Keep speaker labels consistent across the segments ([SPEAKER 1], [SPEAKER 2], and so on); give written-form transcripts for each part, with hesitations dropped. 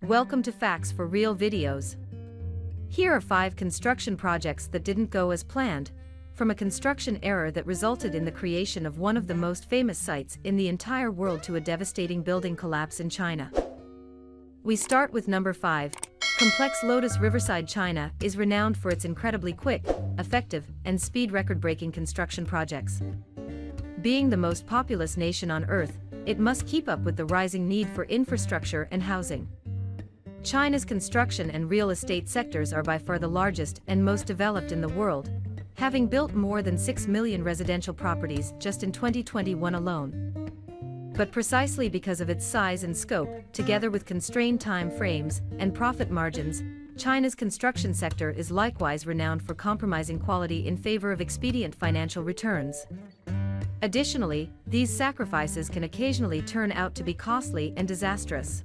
[SPEAKER 1] Welcome to Facts for Real videos. Here are 5 construction projects that didn't go as planned, from a construction error that resulted in the creation of one of the most famous sites in the entire world to a devastating building collapse in China. We start with number 5. Complex Lotus Riverside, China is renowned for its incredibly quick, effective, and speed record-breaking construction projects. Being the most populous nation on Earth, it must keep up with the rising need for infrastructure and housing. China's construction and real estate sectors are by far the largest and most developed in the world, having built more than 6 million residential properties just in 2021 alone. But precisely because of its size and scope, together with constrained time frames and profit margins, China's construction sector is likewise renowned for compromising quality in favor of expedient financial returns. Additionally, these sacrifices can occasionally turn out to be costly and disastrous.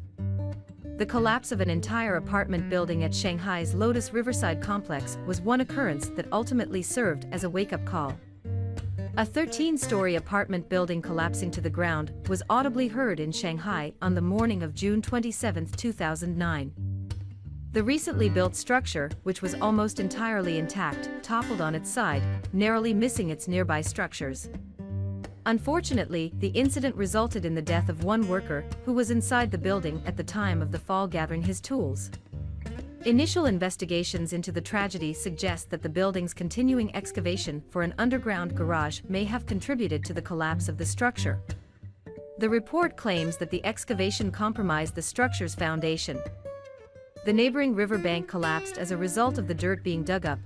[SPEAKER 1] The collapse of an entire apartment building at Shanghai's Lotus Riverside complex was one occurrence that ultimately served as a wake-up call. A 13-story apartment building collapsing to the ground was audibly heard in Shanghai on the morning of June 27, 2009. The recently built structure, which was almost entirely intact, toppled on its side, narrowly missing its nearby structures. Unfortunately, the incident resulted in the death of one worker who was inside the building at the time of the fall gathering his tools. Initial investigations into the tragedy suggest that the building's continuing excavation for an underground garage may have contributed to the collapse of the structure. The report claims that the excavation compromised the structure's foundation. The neighboring riverbank collapsed as a result of the dirt being dug up,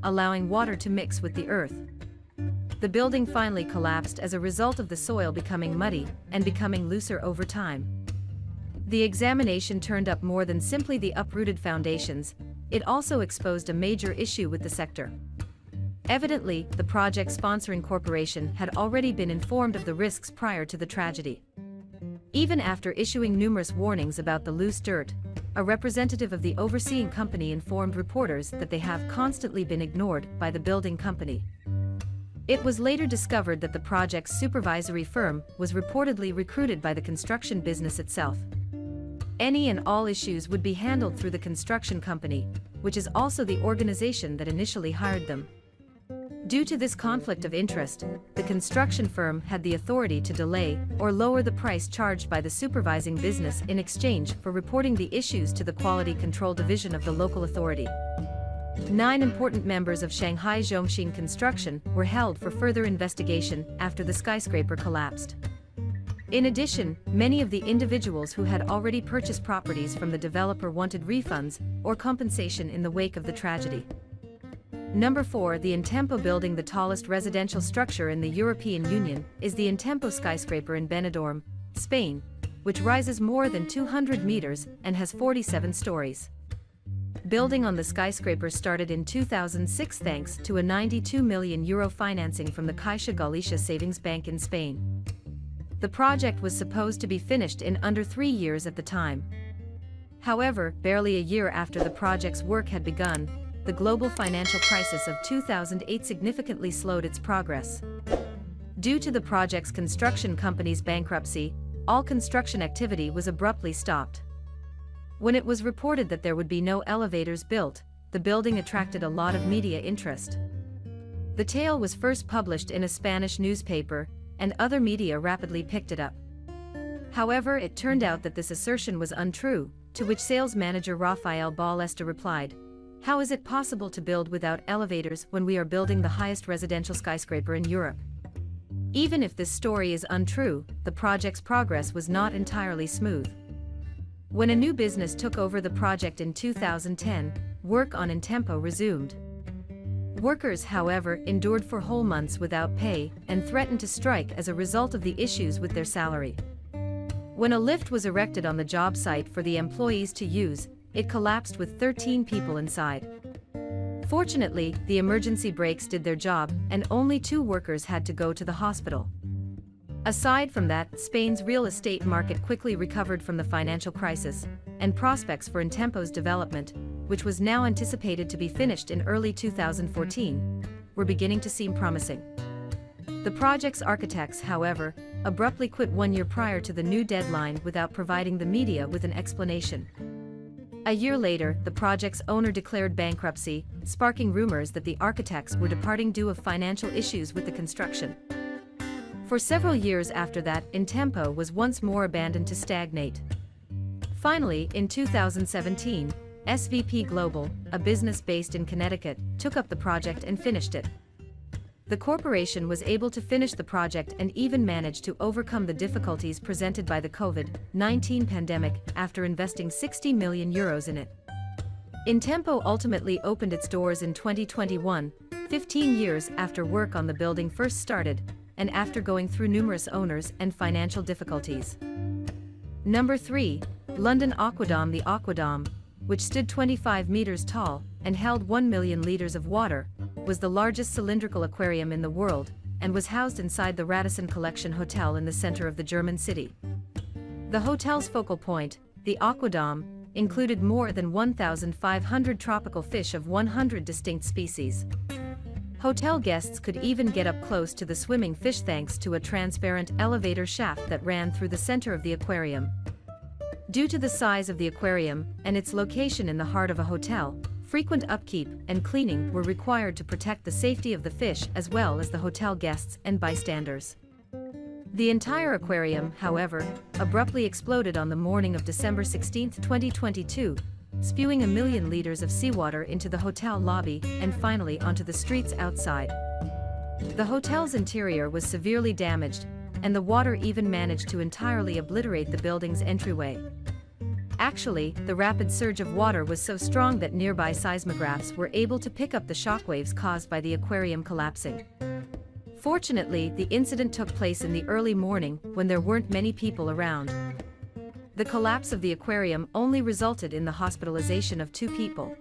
[SPEAKER 1] allowing water to mix with the earth. The building finally collapsed as a result of the soil becoming muddy and becoming looser over time. The examination turned up more than simply the uprooted foundations, it also exposed a major issue with the sector. Evidently, the project sponsoring corporation had already been informed of the risks prior to the tragedy. Even after issuing numerous warnings about the loose dirt, a representative of the overseeing company informed reporters that they have constantly been ignored by the building company. It was later discovered that the project's supervisory firm was reportedly recruited by the construction business itself. Any and all issues would be handled through the construction company, which is also the organization that initially hired them. Due to this conflict of interest, the construction firm had the authority to delay or lower the price charged by the supervising business in exchange for reporting the issues to the Quality Control Division of the local authority. 9 important members of Shanghai Zhongxin Construction were held for further investigation after the skyscraper collapsed. In addition, many of the individuals who had already purchased properties from the developer wanted refunds or compensation in the wake of the tragedy. Number 4. The Intempo building. The tallest residential structure in the European Union is the Intempo skyscraper in Benidorm, Spain, which rises more than 200 meters and has 47 stories. Building on the skyscraper started in 2006 thanks to a €92 million financing from the Caixa Galicia Savings Bank in Spain. The project was supposed to be finished in under 3 years at the time. However, barely a year after the project's work had begun, the global financial crisis of 2008 significantly slowed its progress. Due to the project's construction company's bankruptcy, all construction activity was abruptly stopped. When it was reported that there would be no elevators built, the building attracted a lot of media interest. The tale was first published in a Spanish newspaper, and other media rapidly picked it up. However, it turned out that this assertion was untrue, to which sales manager Rafael Ballester replied, "How is it possible to build without elevators when we are building the highest residential skyscraper in Europe?" Even if this story is untrue, the project's progress was not entirely smooth. When a new business took over the project in 2010, work on Intempo resumed. Workers, however, endured for whole months without pay and threatened to strike as a result of the issues with their salary. When a lift was erected on the job site for the employees to use, it collapsed with 13 people inside. Fortunately, the emergency brakes did their job and only 2 workers had to go to the hospital. Aside from that, Spain's real estate market quickly recovered from the financial crisis, and prospects for Intempo's development, which was now anticipated to be finished in early 2014, were beginning to seem promising. The project's architects, however, abruptly quit 1 year prior to the new deadline without providing the media with an explanation. A year later, the project's owner declared bankruptcy, sparking rumors that the architects were departing due to financial issues with the construction. For several years after that, Intempo was once more abandoned to stagnate. Finally, in 2017, SVP Global, a business based in Connecticut, took up the project and finished it. The corporation was able to finish the project and even managed to overcome the difficulties presented by the COVID-19 pandemic after investing €60 million in it. Intempo ultimately opened its doors in 2021, 15 years after work on the building first started, and after going through numerous owners and financial difficulties. Number 3. London Aquadome. The Aquadome, which stood 25 meters tall and held 1 million liters of water, was the largest cylindrical aquarium in the world, and was housed inside the Radisson Collection Hotel in the center of the German city. The hotel's focal point, the Aquadome, included more than 1,500 tropical fish of 100 distinct species. Hotel guests could even get up close to the swimming fish thanks to a transparent elevator shaft that ran through the center of the aquarium. Due to the size of the aquarium and its location in the heart of a hotel, frequent upkeep and cleaning were required to protect the safety of the fish as well as the hotel guests and bystanders. The entire aquarium, however, abruptly exploded on the morning of December 16, 2022, spewing 1 million liters of seawater into the hotel lobby and finally onto the streets outside. The hotel's interior was severely damaged, and the water even managed to entirely obliterate the building's entryway. Actually, the rapid surge of water was so strong that nearby seismographs were able to pick up the shockwaves caused by the aquarium collapsing. Fortunately, the incident took place in the early morning when there weren't many people around. The collapse of the aquarium only resulted in the hospitalization of 2 people.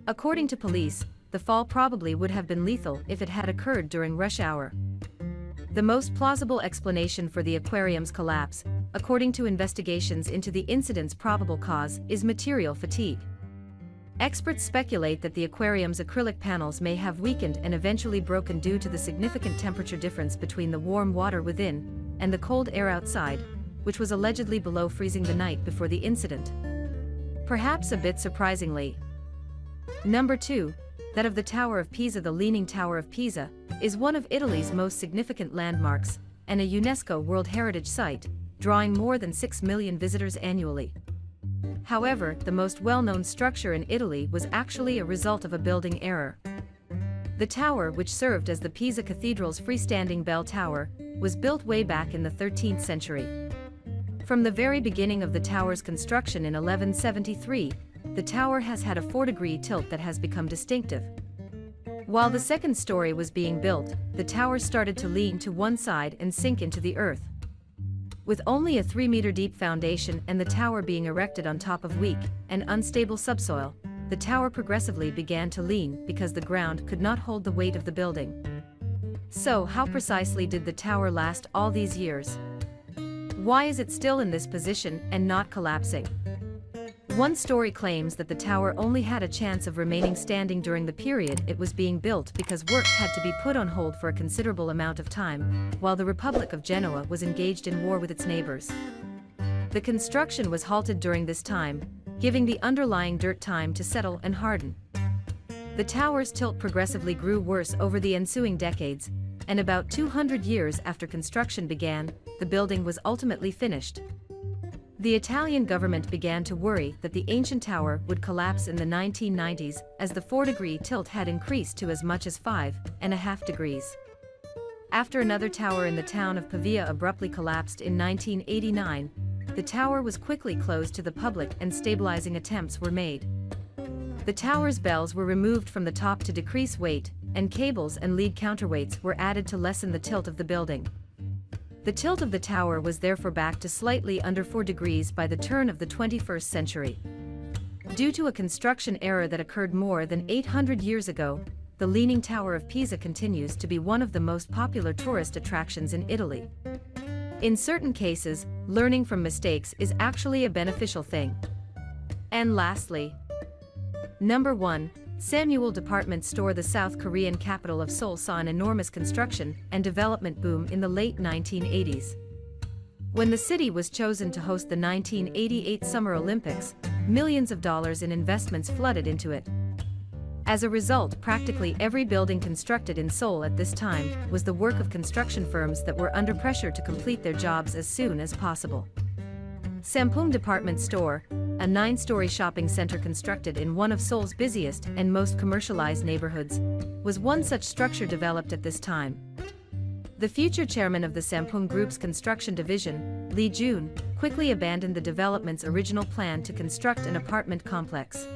[SPEAKER 1] According to police, the fall probably would have been lethal if it had occurred during rush hour. The most plausible explanation for the aquarium's collapse, according to investigations into the incident's probable cause, is material fatigue. Experts speculate that the aquarium's acrylic panels may have weakened and eventually broken due to the significant temperature difference between the warm water within and the cold air outside, which was allegedly below freezing the night before the incident. Perhaps a bit surprisingly. Number 2. That of the Tower of Pisa. The Leaning Tower of Pisa is one of Italy's most significant landmarks and a UNESCO World Heritage Site, drawing more than 6 million visitors annually. However, the most well-known structure in Italy was actually a result of a building error. The tower, which served as the Pisa Cathedral's freestanding bell tower, was built way back in the 13th century. From the very beginning of the tower's construction in 1173, the tower has had a 4-degree tilt that has become distinctive. While the second story was being built, the tower started to lean to one side and sink into the earth. With only a 3-meter deep foundation and the tower being erected on top of weak and unstable subsoil, the tower progressively began to lean because the ground could not hold the weight of the building. So, how precisely did the tower last all these years? Why is it still in this position and not collapsing? One story claims that the tower only had a chance of remaining standing during the period it was being built because work had to be put on hold for a considerable amount of time, while the Republic of Genoa was engaged in war with its neighbors. The construction was halted during this time, giving the underlying dirt time to settle and harden. The tower's tilt progressively grew worse over the ensuing decades, and about 200 years after construction began, the building was ultimately finished. The Italian government began to worry that the ancient tower would collapse in the 1990s as the 4-degree tilt had increased to as much as 5.5 degrees. After another tower in the town of Pavia abruptly collapsed in 1989, the tower was quickly closed to the public and stabilizing attempts were made. The tower's bells were removed from the top to decrease weight, and cables and lead counterweights were added to lessen the tilt of the building. The tilt of the tower was therefore back to slightly under 4 degrees by the turn of the 21st century. Due to a construction error that occurred more than 800 years ago, the Leaning Tower of Pisa continues to be one of the most popular tourist attractions in Italy. In certain cases, learning from mistakes is actually a beneficial thing. And lastly, number 1. Samuel Department Store. The South Korean capital of Seoul saw an enormous construction and development boom in the late 1980s. When the city was chosen to host the 1988 Summer Olympics, millions of dollars in investments flooded into it. As a result, practically every building constructed in Seoul at this time was the work of construction firms that were under pressure to complete their jobs as soon as possible. Sampoong Department Store, a 9-story shopping center constructed in one of Seoul's busiest and most commercialized neighborhoods, was one such structure developed at this time. The future chairman of the Sampoong Group's construction division, Lee Jun, quickly abandoned the development's original plan to construct an apartment complex.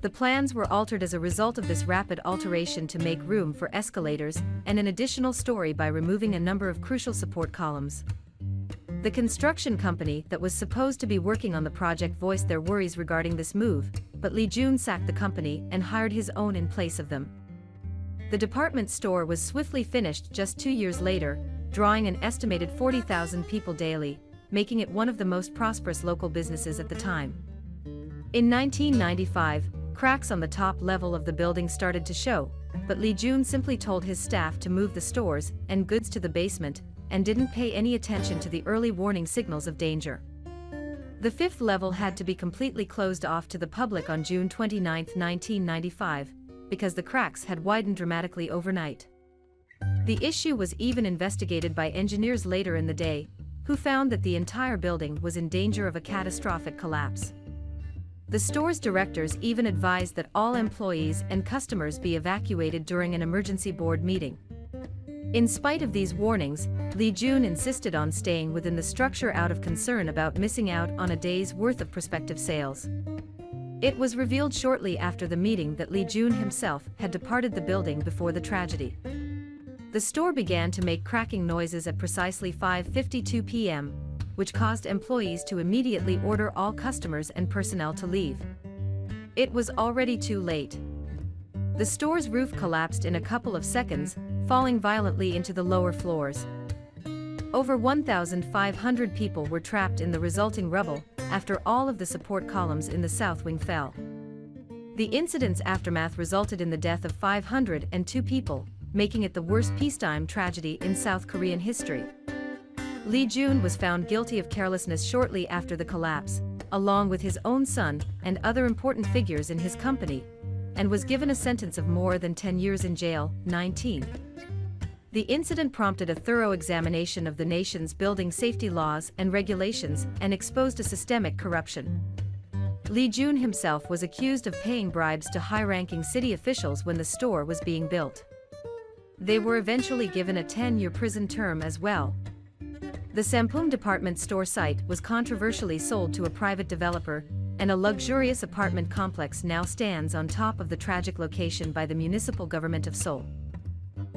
[SPEAKER 1] The plans were altered as a result of this rapid alteration to make room for escalators and an additional story by removing a number of crucial support columns. The construction company that was supposed to be working on the project voiced their worries regarding this move, but Lee Jun sacked the company and hired his own in place of them. The department store was swiftly finished just 2 years later, drawing an estimated 40,000 people daily, making it one of the most prosperous local businesses at the time. In 1995, cracks on the top level of the building started to show, but Lee Jun simply told his staff to move the stores and goods to the basement, and didn't pay any attention to the early warning signals of danger. The 5th level had to be completely closed off to the public on June 29, 1995, because the cracks had widened dramatically overnight. The issue was even investigated by engineers later in the day, who found that the entire building was in danger of a catastrophic collapse. The store's directors even advised that all employees and customers be evacuated during an emergency board meeting. In spite of these warnings, Lee Jun insisted on staying within the structure out of concern about missing out on a day's worth of prospective sales. It was revealed shortly after the meeting that Lee Jun himself had departed the building before the tragedy. The store began to make cracking noises at precisely 5:52 p.m., which caused employees to immediately order all customers and personnel to leave. It was already too late. The store's roof collapsed in a couple of seconds, falling violently into the lower floors. Over 1,500 people were trapped in the resulting rubble after all of the support columns in the south wing fell. The incident's aftermath resulted in the death of 502 people, making it the worst peacetime tragedy in South Korean history. Lee Jun was found guilty of carelessness shortly after the collapse, along with his own son and other important figures in his company, and was given a sentence of more than 10 years in jail, 19. The incident prompted a thorough examination of the nation's building safety laws and regulations and exposed a systemic corruption. Lee Jun himself was accused of paying bribes to high-ranking city officials when the store was being built. They were eventually given a 10-year prison term as well. The Sampoong department store site was controversially sold to a private developer, and a luxurious apartment complex now stands on top of the tragic location by the municipal government of Seoul.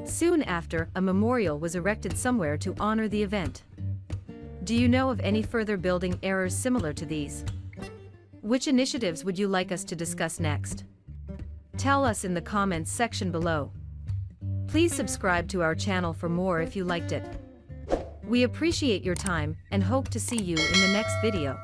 [SPEAKER 1] Soon after, a memorial was erected somewhere to honor the event. Do you know of any further building errors similar to these? Which initiatives would you like us to discuss next? Tell us in the comments section below. Please subscribe to our channel for more if you liked it. We appreciate your time and hope to see you in the next video.